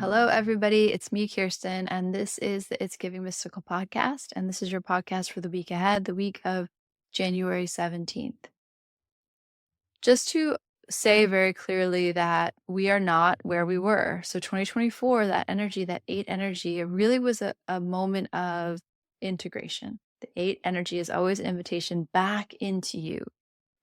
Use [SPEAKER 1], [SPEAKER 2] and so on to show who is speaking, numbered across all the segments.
[SPEAKER 1] Hello, everybody. It's me, Kirsten, and this is the It's Giving Mystical podcast. And this is your podcast for the week ahead, the week of January 17th. Just to say very clearly that we are not where we were. So 2024, that energy, that 8 energy, it really was a moment of integration. The 8 energy is always an invitation back into you,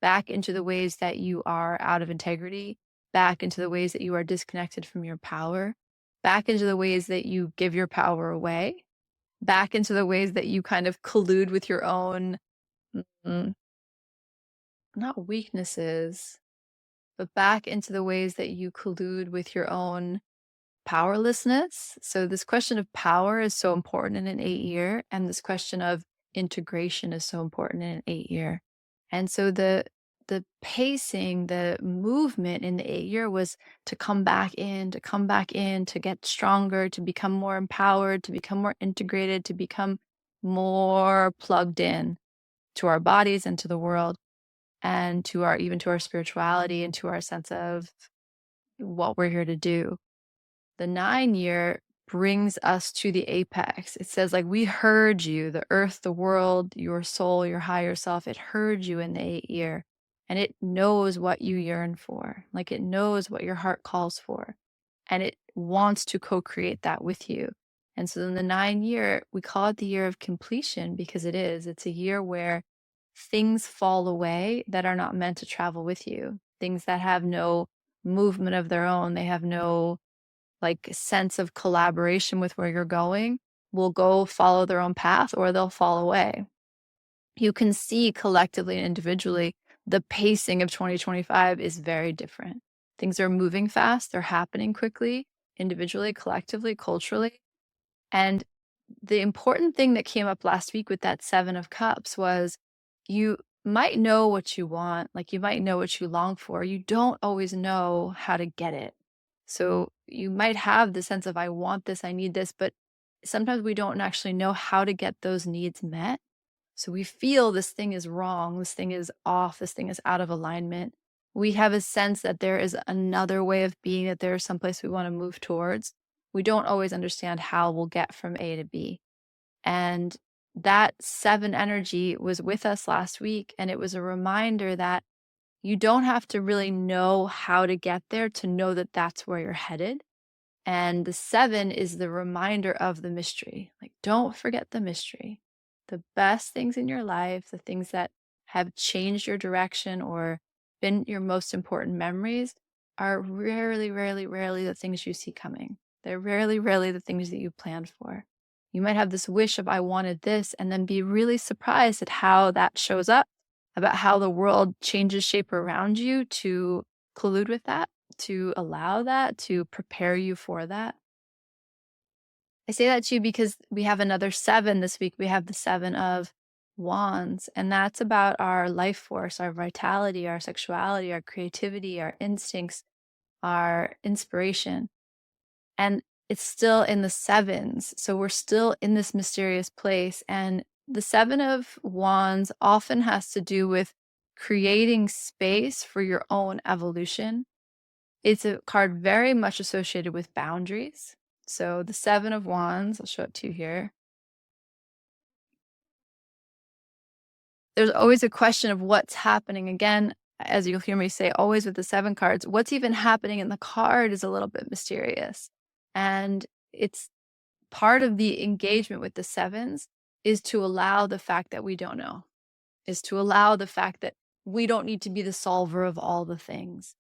[SPEAKER 1] back into the ways that you are out of integrity, back into the ways that you are disconnected from your power, back into the ways that you give your power away, back into the ways that you kind of collude with your own, mm, not weaknesses, but back into the ways that you collude with your own powerlessness. So this question of power is so important in an 8-year, and this question of integration is so important in an 8-year. And so the pacing, the movement in the 8-year was to come back in, to get stronger, to become more empowered, to become more integrated, to become more plugged in to our bodies and to the world, and to our even to our spirituality and to our sense of what we're here to do. The 9-year brings us to the apex. It says, like, we heard you, the earth, the world, your soul, your higher self. It heard you in the 8-year, and it knows what you yearn for. Like, it knows what your heart calls for, and it wants to co-create that with you. And so in the 9-year, we call it the year of completion because it is. It's a year where things fall away that are not meant to travel with you. Things that have no movement of their own. They have no sense of collaboration with where you're going, will go follow their own path or they'll fall away. You can see collectively and individually the pacing of 2025 is very different. Things are moving fast, they're happening quickly, individually, collectively, culturally. And the important thing that came up last week with that 7 of Cups was you might know what you want, like you might know what you long for. You don't always know how to get it. So you might have the sense of, I want this, I need this, but sometimes we don't actually know how to get those needs met. So we feel this thing is wrong, this thing is off, this thing is out of alignment. We have a sense that there is another way of being, that there is someplace we want to move towards. We don't always understand how we'll get from A to B. And that 7 energy was with us last week. And it was a reminder that you don't have to really know how to get there to know that that's where you're headed. And the 7 is the reminder of the mystery. Like, don't forget the mystery. The best things in your life, the things that have changed your direction or been your most important memories, are rarely the things you see coming. They're rarely the things that you planned for. You might have this wish of, I wanted this, and then be really surprised at how that shows up, about how the world changes shape around you to collude with that, to allow that, to prepare you for that. I say that to you because we have another 7 this week. We have the 7 of Wands, and that's about our life force, our vitality, our sexuality, our creativity, our instincts, our inspiration. And it's still in the 7s. So we're still in this mysterious place. And the 7 of Wands often has to do with creating space for your own evolution. It's a card very much associated with boundaries. So the 7 of Wands, I'll show it to you here. There's always a question of what's happening. Again, as you'll hear me say, always with the 7 cards, what's even happening in the card is a little bit mysterious. And it's part of the engagement with the 7s is to allow the fact that we don't know, is to allow the fact that we don't need to be the solver of all the things.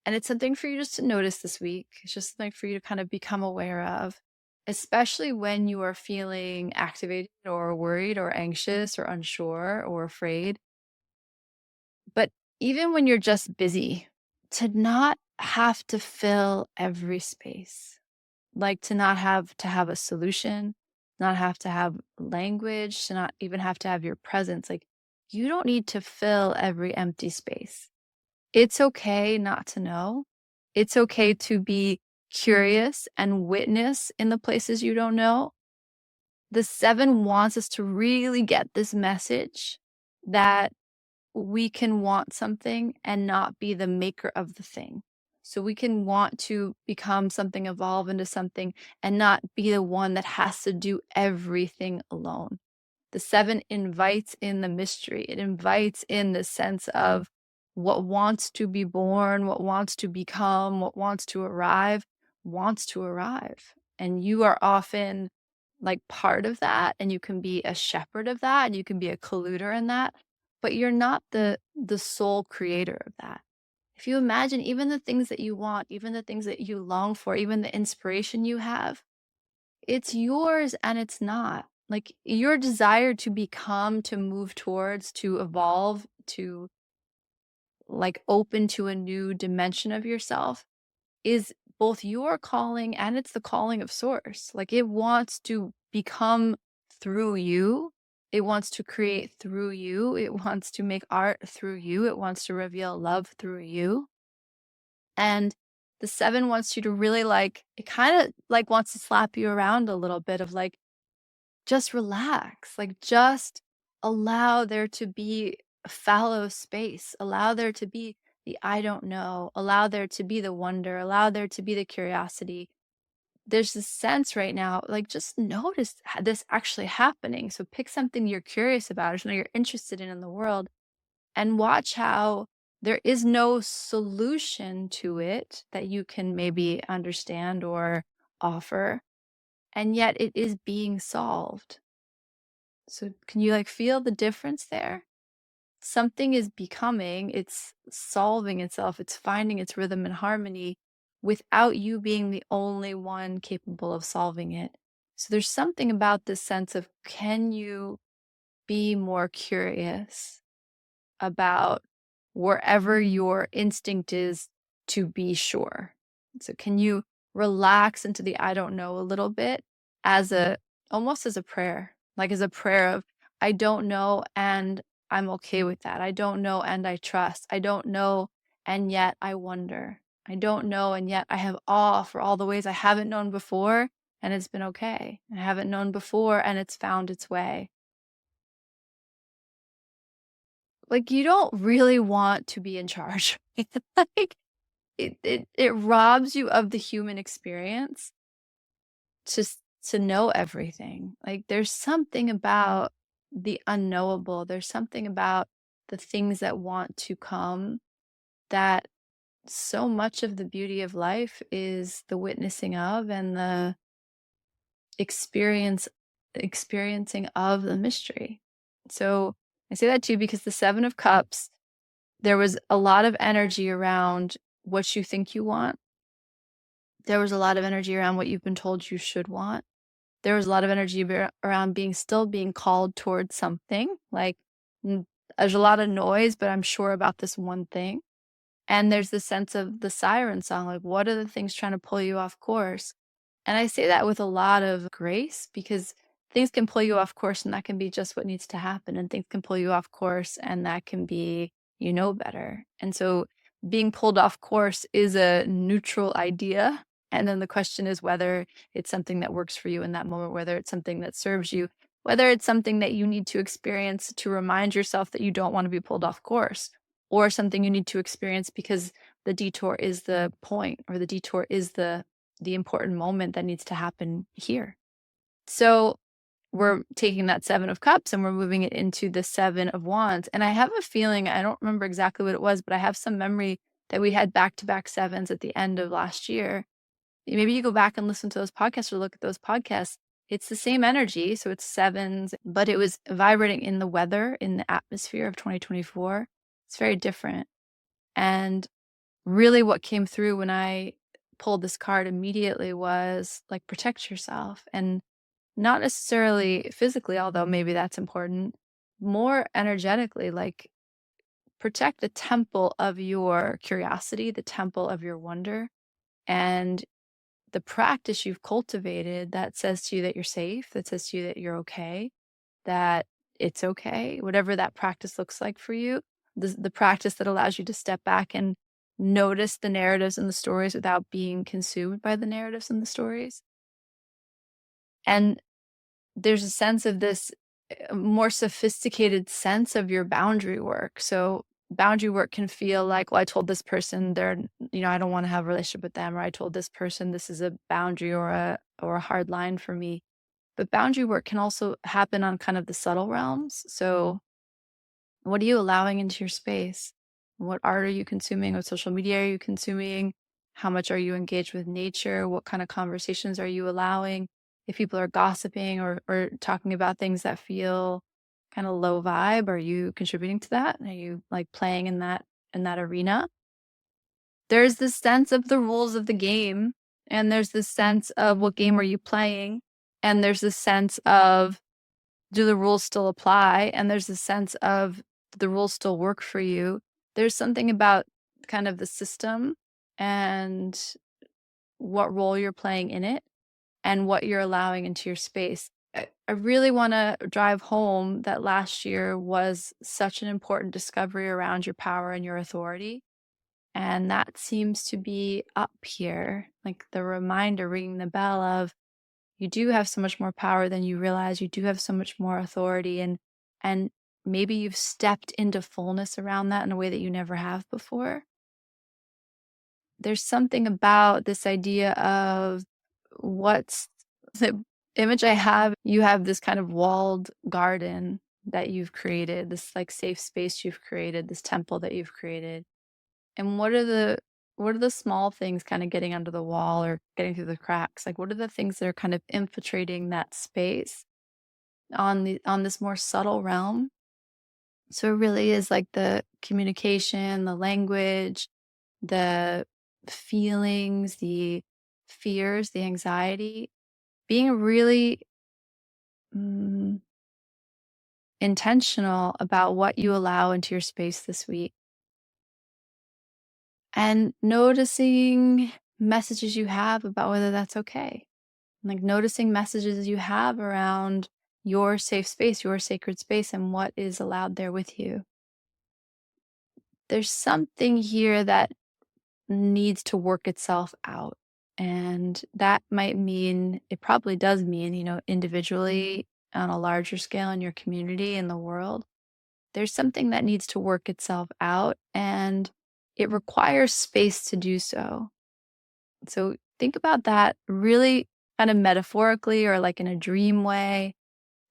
[SPEAKER 1] And it's something for you just to notice this week. It's just something for you to kind of become aware of, especially when you are feeling activated or worried or anxious or unsure or afraid. But even when you're just busy, to not have to fill every space, like to not have to have a solution, not have to have language, to not even have to have your presence. Like, you don't need to fill every empty space. It's okay not to know. It's okay to be curious and witness in the places you don't know. The 7 wants us to really get this message that we can want something and not be the maker of the thing. So we can want to become something, evolve into something, and not be the one that has to do everything alone. The 7 invites in the mystery. It invites in the sense of what wants to be born, what wants to become, what wants to arrive. And you are often like part of that, and you can be a shepherd of that, and you can be a colluder in that, but you're not the sole creator of that. If you imagine even the things that you want, even the things that you long for, even the inspiration you have, it's yours and it's not. Like your desire to become, to move towards, to evolve, to like open to a new dimension of yourself is both your calling and it's the calling of source. Like it wants to become through you. It wants to create through you. It wants to make art through you. It wants to reveal love through you. And the 7 wants you to really like, it kind of like wants to slap you around a little bit of like, just relax, like just allow there to be a fallow space, allow there to be the I don't know, allow there to be the wonder, allow there to be the curiosity. There's this sense right now, like just notice this actually happening. So pick something you're curious about or something you're interested in the world and watch how there is no solution to it that you can maybe understand or offer, and yet it is being solved. So can you like feel the difference there? Something is becoming, it's solving itself, it's finding its rhythm and harmony without you being the only one capable of solving it. So there's something about this sense of, can you be more curious about wherever your instinct is to be sure? So can you relax into the I don't know a little bit as a almost as a prayer, like as a prayer of I don't know and I'm okay with that. I don't know and I trust. I don't know and yet I wonder. I don't know and yet I have awe for all the ways I haven't known before and it's been okay. I haven't known before and it's found its way. Like you don't really want to be in charge. Like it robs you of the human experience just to know everything. Like there's something about the unknowable. There's something about the things that want to come that so much of the beauty of life is the witnessing of and the experiencing of the mystery. So I say that too because the 7 of Cups, there was a lot of energy around what you think you want. There was a lot of energy around what you've been told you should want. There was a lot of energy around still being called towards something. Like there's a lot of noise, but I'm sure about this one thing. And there's the sense of the siren song, like what are the things trying to pull you off course? And I say that with a lot of grace because things can pull you off course and that can be just what needs to happen. And things can pull you off course and that can be, you know, better. And so being pulled off course is a neutral idea. And then the question is whether it's something that works for you in that moment, whether it's something that serves you, whether it's something that you need to experience to remind yourself that you don't want to be pulled off course, or something you need to experience because the detour is the point, or the detour is the important moment that needs to happen here. So we're taking that 7 of Cups and we're moving it into the 7 of Wands. And I have a feeling, I don't remember exactly what it was, but I have some memory that we had back-to-back 7s at the end of last year. Maybe you go back and listen to those podcasts or look at those podcasts. It's the same energy. So it's 7s, but it was vibrating in the weather, in the atmosphere of 2024. It's very different. And really what came through when I pulled this card immediately was like, protect yourself. And not necessarily physically, although maybe that's important, more energetically, like protect the temple of your curiosity, the temple of your wonder, and the practice you've cultivated that says to you that you're safe, that says to you that you're okay, that it's okay, whatever that practice looks like for you, the practice that allows you to step back and notice the narratives and the stories without being consumed by the narratives and the stories. And there's a sense of this more sophisticated sense of your boundary work. So boundary work can feel like, well, I told this person I don't want to have a relationship with them, or I told this person this is a boundary or a hard line for me. But boundary work can also happen on kind of the subtle realms. So what are you allowing into your space? What art are you consuming? What social media are you consuming? How much are you engaged with nature? What kind of conversations are you allowing? If people are gossiping or talking about things that feel kind of low vibe, are you contributing to that? Are you like playing in that arena? There's this sense of the rules of the game, and there's this sense of what game are you playing, and there's this sense of do the rules still apply? And there's a sense of do the rules still work for you? There's something about kind of the system and what role you're playing in it and what you're allowing into your space. I really want to drive home that last year was such an important discovery around your power and your authority. And that seems to be up here, like the reminder, ringing the bell of you do have so much more power than you realize. You do have so much more authority, and maybe you've stepped into fullness around that in a way that you never have before. There's something about this idea of what's the image I have. You have this kind of walled garden that you've created, this like safe space you've created, this temple that you've created. And what are the small things kind of getting under the wall or getting through the cracks? Like what are the things that are kind of infiltrating that space on this more subtle realm? So it really is like the communication, the language, the feelings, the fears, the anxiety, being really mm, intentional about what you allow into your space this week and noticing messages you have about whether that's okay. Like noticing messages you have around your safe space, your sacred space, and what is allowed there with you. There's something here that needs to work itself out. And that might mean, it probably does mean, individually on a larger scale in your community, in the world, there's something that needs to work itself out. And it requires space to do so. So think about that really kind of metaphorically or like in a dream way.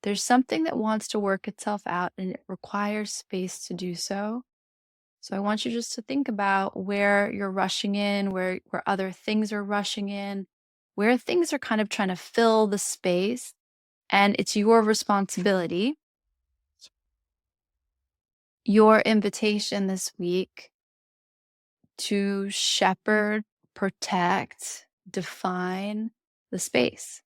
[SPEAKER 1] There's something that wants to work itself out and it requires space to do so. So I want you just to think about where you're rushing in, where other things are rushing in, where things are kind of trying to fill the space. And it's your responsibility, your invitation this week to shepherd, protect, define the space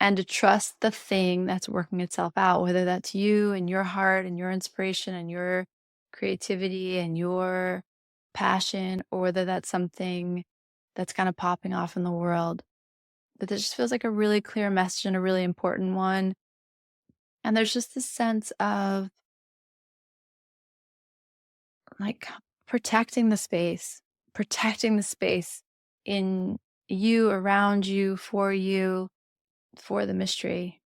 [SPEAKER 1] and to trust the thing that's working itself out, whether that's you and your heart and your inspiration and your creativity and your passion, or whether that's something that's kind of popping off in the world. But this just feels like a really clear message and a really important one. And there's just this sense of like protecting the space in you, around you, for the mystery.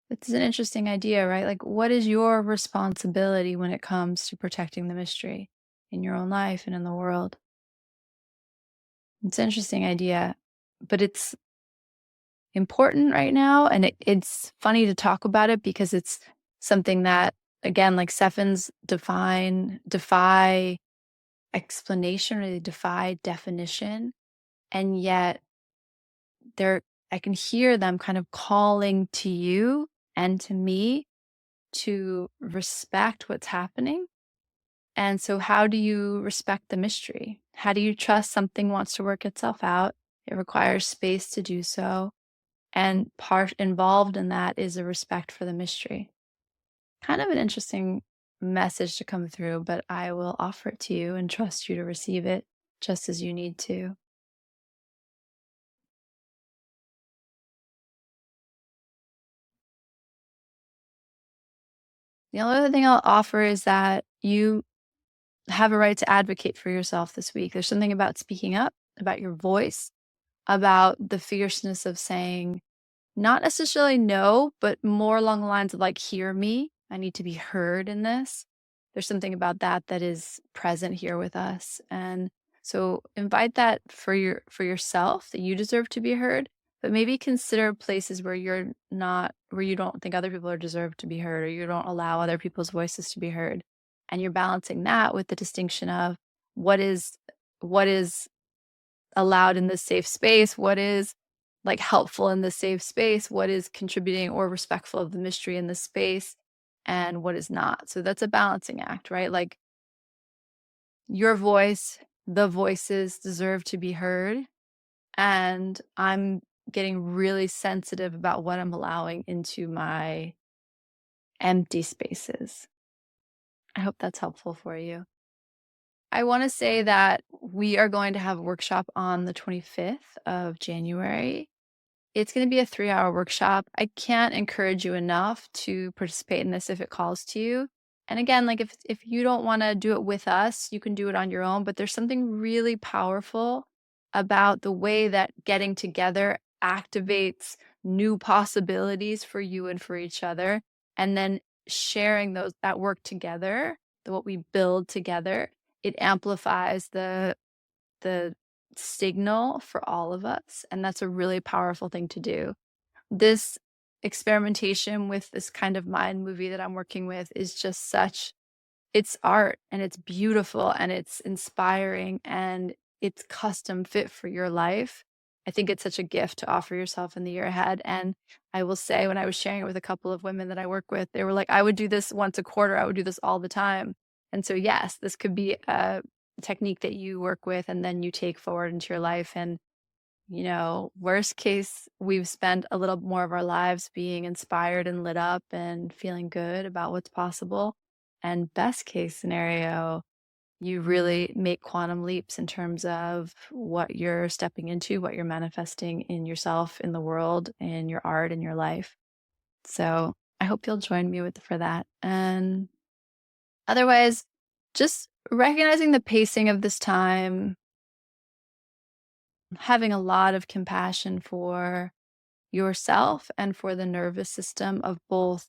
[SPEAKER 1] It's an interesting idea, right? Like, what is your responsibility when it comes to protecting the mystery in your own life and in the world? It's an interesting idea, but it's important right now. And it's funny to talk about it because it's something that, again, like Stephens defy explanation, or they defy definition. And yet I can hear them kind of calling to you and to me to respect what's happening. And so how do you respect the mystery? How do you trust something wants to work itself out? It requires space to do so. And part involved in that is a respect for the mystery. Kind of an interesting message to come through, but I will offer it to you and trust you to receive it just as you need to. The only other thing I'll offer is that you have a right to advocate for yourself this week. There's something about speaking up, about your voice, about the fierceness of saying, not necessarily no, but more along the lines of like, hear me. I need to be heard in this. there's something about that that is present here with us. And so invite that for yourself, that you deserve to be heard, but maybe consider places where where you don't think other people are deserved to be heard, or you don't allow other people's voices to be heard. And you're balancing that with the distinction of what is what is allowed in this safe space, what is like helpful in this safe space, what is contributing or respectful of the mystery in this space, and what is not. So that's a balancing act, right? Like your voice, the voices deserve to be heard. And I'm getting really sensitive about what I'm allowing into my empty spaces. I hope that's helpful for you. I want to say that we are going to have a workshop on the 25th of January. It's gonna be a 3-hour workshop. I can't encourage you enough to participate in this if it calls to you. And again, like, if you don't wanna do it with us, you can do it on your own, but there's something really powerful about the way that getting together activates new possibilities for you and for each other, and then sharing that work together, what we build together, it amplifies the signal for all of us, and that's a really powerful thing to do. This experimentation with this kind of mind movie that I'm working with is just such it's art, and it's beautiful, and it's inspiring, and it's custom fit for your life. I think it's such a gift to offer yourself in the year ahead, and I will say when I was sharing it with a couple of women that I work with, they were like, "I would do this once a quarter, I would do this all the time." And so, yes, this could be a technique that you work with and then you take forward into your life, and, worst case, we've spent a little more of our lives being inspired and lit up and feeling good about what's possible. And best case scenario, you really make quantum leaps in terms of what you're stepping into, what you're manifesting in yourself, in the world, in your art, in your life. So I hope you'll join me for that. And otherwise, just recognizing the pacing of this time, having a lot of compassion for yourself and for the nervous system of both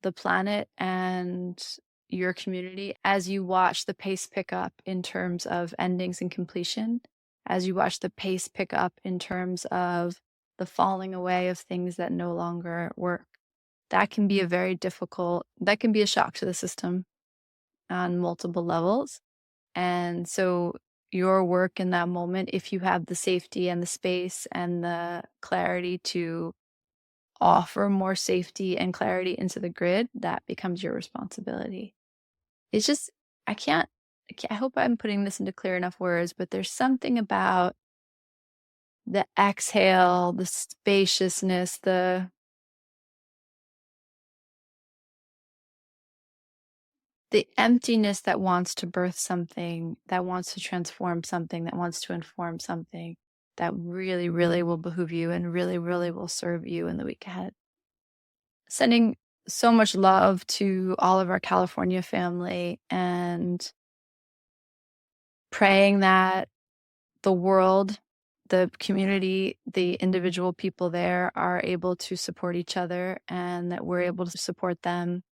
[SPEAKER 1] the planet and your community as you watch the pace pick up in terms of endings and completion, as you watch the pace pick up in terms of the falling away of things that no longer work. That can be that can be a shock to the system on multiple levels. And so your work in that moment, if you have the safety and the space and the clarity to offer more safety and clarity into the grid, that becomes your responsibility. It's just, I hope I'm putting this into clear enough words, but there's something about the exhale, the spaciousness, the emptiness that wants to birth something, that wants to transform something, that wants to inform something that really, really will behoove you and really, really will serve you in the week ahead. Sending so much love to all of our California family and praying that the world, the community, the individual people there are able to support each other and that we're able to support them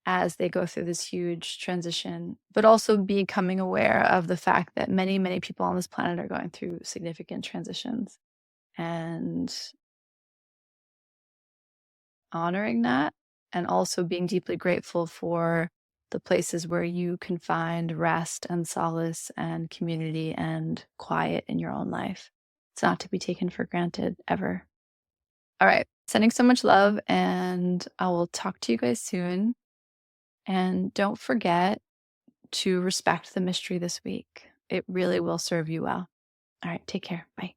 [SPEAKER 1] as they go through this huge transition, but also becoming aware of the fact that many, many people on this planet are going through significant transitions and honoring that, and also being deeply grateful for the places where you can find rest and solace and community and quiet in your own life. It's not to be taken for granted ever. All right. Sending so much love, and I will talk to you guys soon. And don't forget to respect the mystery this week. It really will serve you well. All right. Take care. Bye.